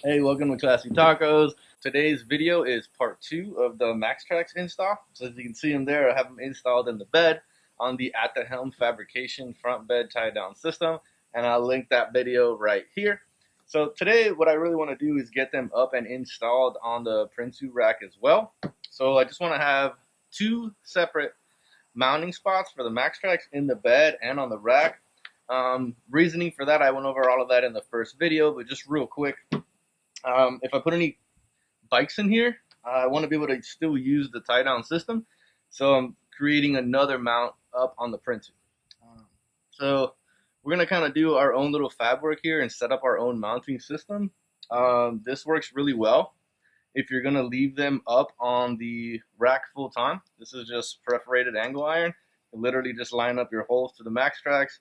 Hey, welcome to Classy Tacos. Today's video is part 2 of the Maxtrax install. So as you can see them there, I have them installed in the bed on the At the Helm fabrication front bed tie down system, and I'll link that video right here. So today what I really want to do is get them up and installed on the Prinsu rack as well. So I just want to have 2 separate mounting spots for the Maxtrax in the bed and on the rack. Reasoning for that, I went over all of that in the first video, but just real quick. If I put any bikes in here, I want to be able to still use the tie down system. So I'm creating another mount up on the Prinsu. So we're going to kind of do our own little fab work here and set up our own mounting system. This works really well if you're going to leave them up on the rack full time. This is just perforated angle iron. You literally just line up your holes to the Maxtrax,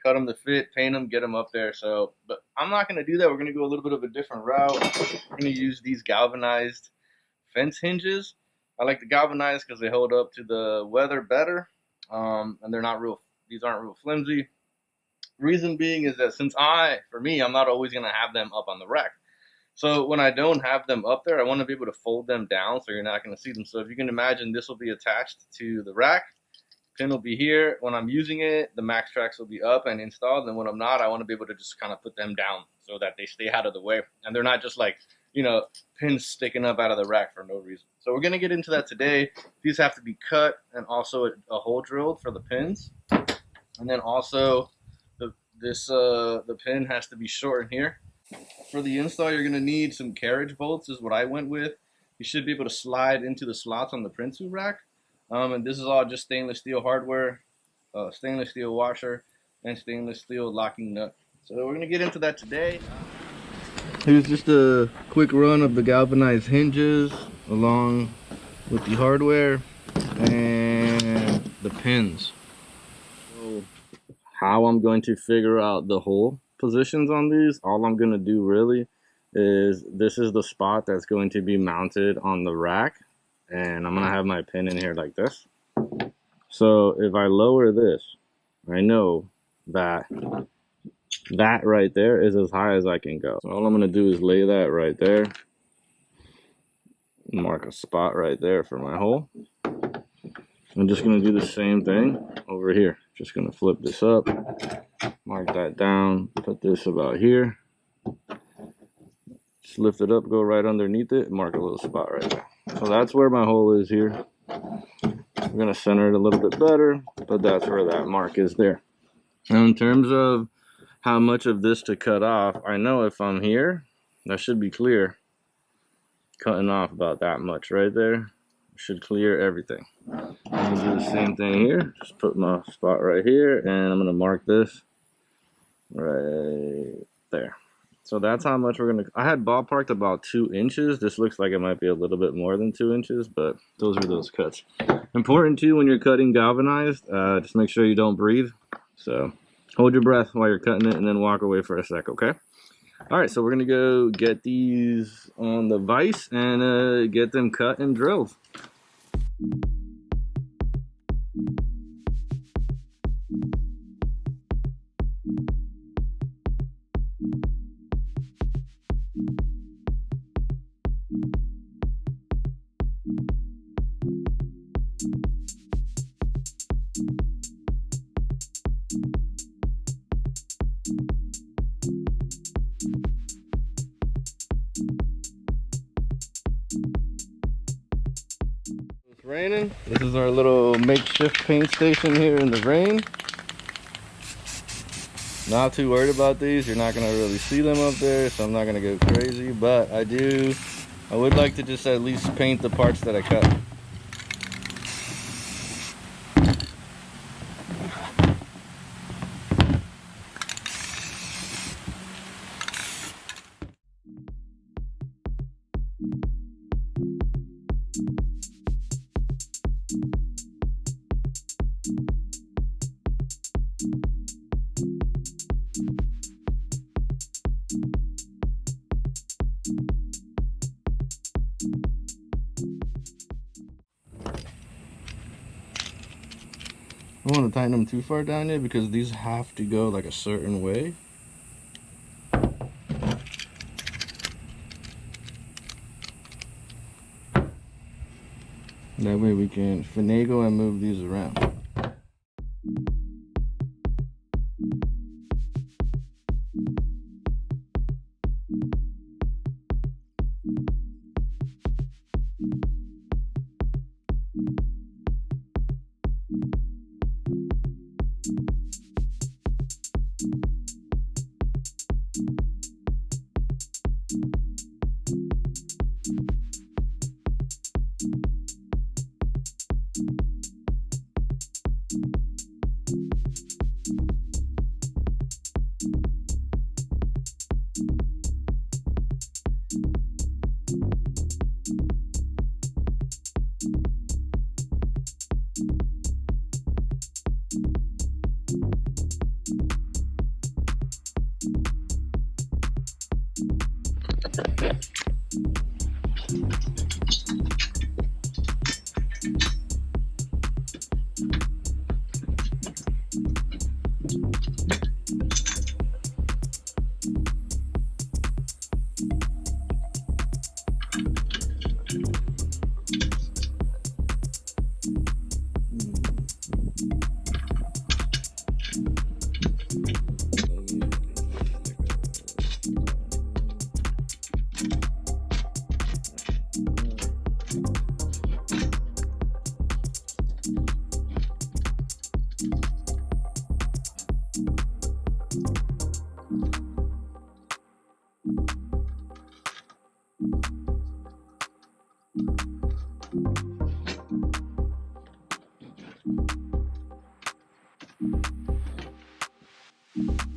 cut them to fit, paint them, get them up there. So, but I'm not going to do that. We're going to go a little bit of a different route. We're going to use these galvanized fence hinges. I like the galvanized because they hold up to the weather better, and they're not real. These aren't real flimsy. Reason being is that for me, I'm not always going to have them up on the rack. So when I don't have them up there, I want to be able to fold them down so you're not going to see them. So if you can imagine, this will be attached to the rack. Pin will be here. When I'm using it, the Maxtrax will be up and installed. And when I'm not, I want to be able to just kind of put them down so that they stay out of the way. And they're not just like, pins sticking up out of the rack for no reason. So we're going to get into that today. These have to be cut and also a hole drilled for the pins. And then also the pin has to be shortened here. For the install, you're going to need some carriage bolts is what I went with. You should be able to slide into the slots on the Prinsu rack. And this is all just stainless steel hardware, stainless steel washer, and stainless steel locking nut. So we're going to get into that today. Here's just a quick run of the galvanized hinges along with the hardware and the pins. So how I'm going to figure out the hole positions on these, all I'm going to do really is this is the spot that's going to be mounted on the rack. And I'm going to have my pin in here like this. So if I lower this, I know that that right there is as high as I can go. So all I'm going to do is lay that right there. Mark a spot right there for my hole. I'm just going to do the same thing over here. Just going to flip this up, mark that down, put this about here. Just lift it up, go right underneath it, and mark a little spot right there. So that's where my hole is here. I'm going to center it a little bit better, but that's where that mark is there. Now in terms of how much of this to cut off, I know if I'm here, that should be clear. Cutting off about that much right there. Should clear everything. I'm going to do the same thing here. Just put my spot right here, and I'm going to mark this right there. So that's how much we're going to... I had ballparked about 2 inches. This looks like it might be a little bit more than 2 inches, but those are those cuts. Important too when you're cutting galvanized, just make sure you don't breathe. So hold your breath while you're cutting it and then walk away for a sec, okay? All right, so we're going to go get these on the vise and get them cut and drilled. It's raining. This is our little makeshift paint station here in the rain. Not too worried about these. You're not going to really see them up there, so I'm not going to go crazy. But I would like to just at least paint the parts that I cut. I don't want to tighten them too far down yet because these have to go like a certain way. That way we can finagle and move these around.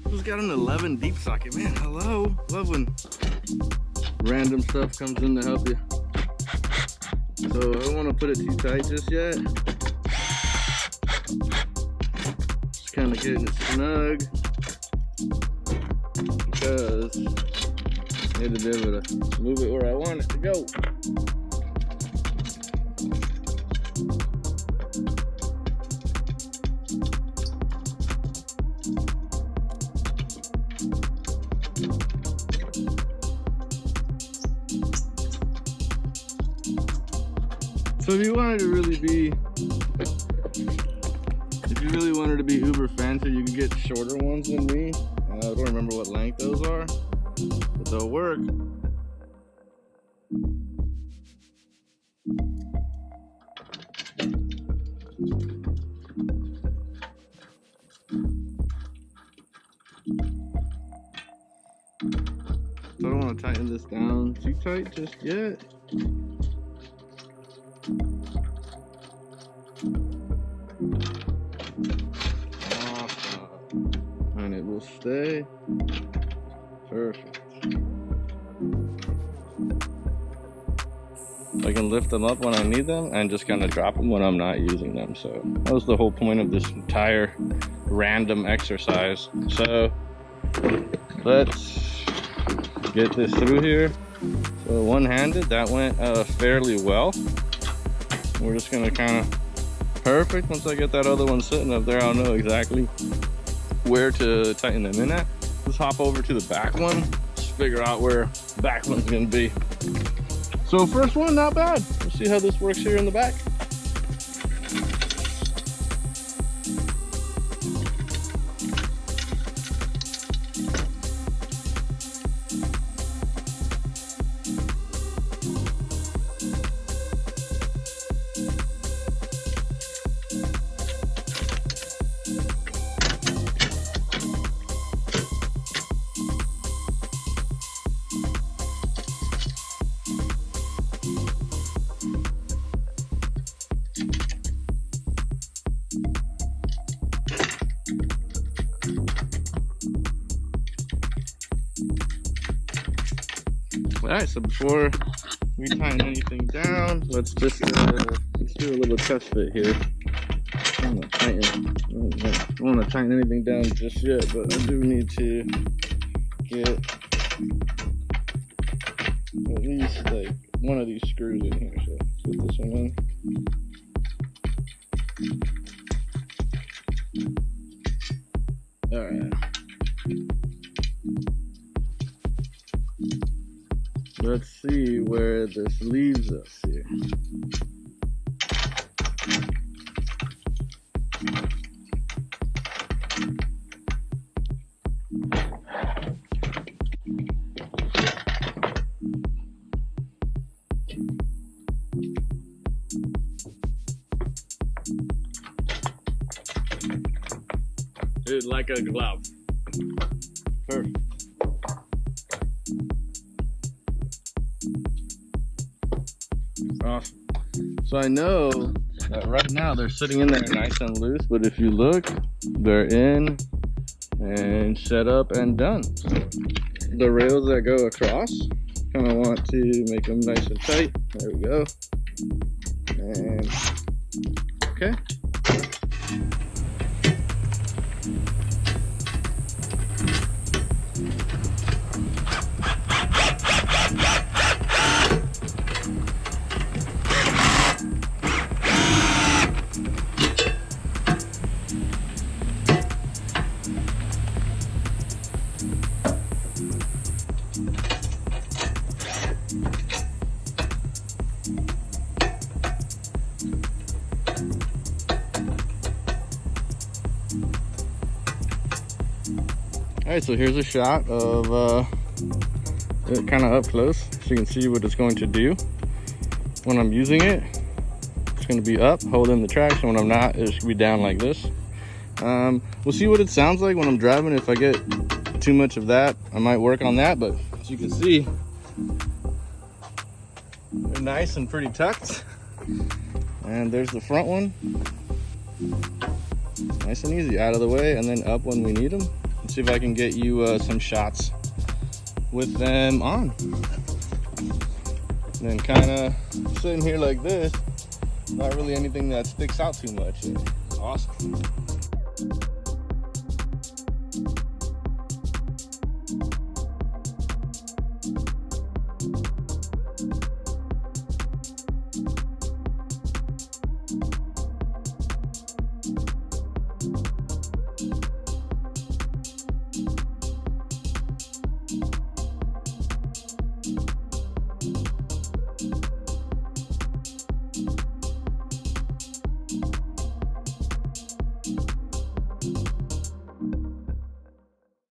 This got an 11 deep socket, man. Hello, love when random stuff comes in to help you. So I don't want to put it too tight just yet. Just kind of getting it snug because I need to be able to move it where I want it to go. So if you wanted to really be, uber fancy, you can get shorter ones than me. I don't remember what length those are, but they'll work. So I don't want to tighten this down too tight just yet. And it will stay perfect. I can lift them up when I need them and just kind of drop them when I'm not using them. So that was the whole point of this entire random exercise. So let's get this through here. So one-handed, that went fairly well. We're just gonna kind of perfect. Once I get that other one sitting up there, I'll know exactly where to tighten them in at. Let's hop over to the back one, just figure out where the back one's gonna be. So first one, not bad. Let's see how this works here in the back. Alright, so before we tighten anything down, let's do a little test fit here. I don't want to tighten anything down just yet, but I do need to get at least like one of these screws in here. So let's put this one in. Alright. Let's see where this leaves us here. Dude, like a glove. Perfect. Awesome. So I know that right now they're sitting in there nice and loose, but if you look, they're in and set up and done. The rails that go across, kind of want to make them nice and tight. There we go. And okay. Alright, so here's a shot of it kind of up close, so you can see what it's going to do. When I'm using it, it's going to be up, holding the traction. When I'm not, it's going to be down like this. We'll see what it sounds like when I'm driving. If I get too much of that, I might work on that, but as you can see, they're nice and pretty tucked. And there's the front one. Nice and easy, out of the way, and then up when we need them. Let's see if I can get you some shots with them on. And then kind of sitting here like this, not really anything that sticks out too much. Awesome.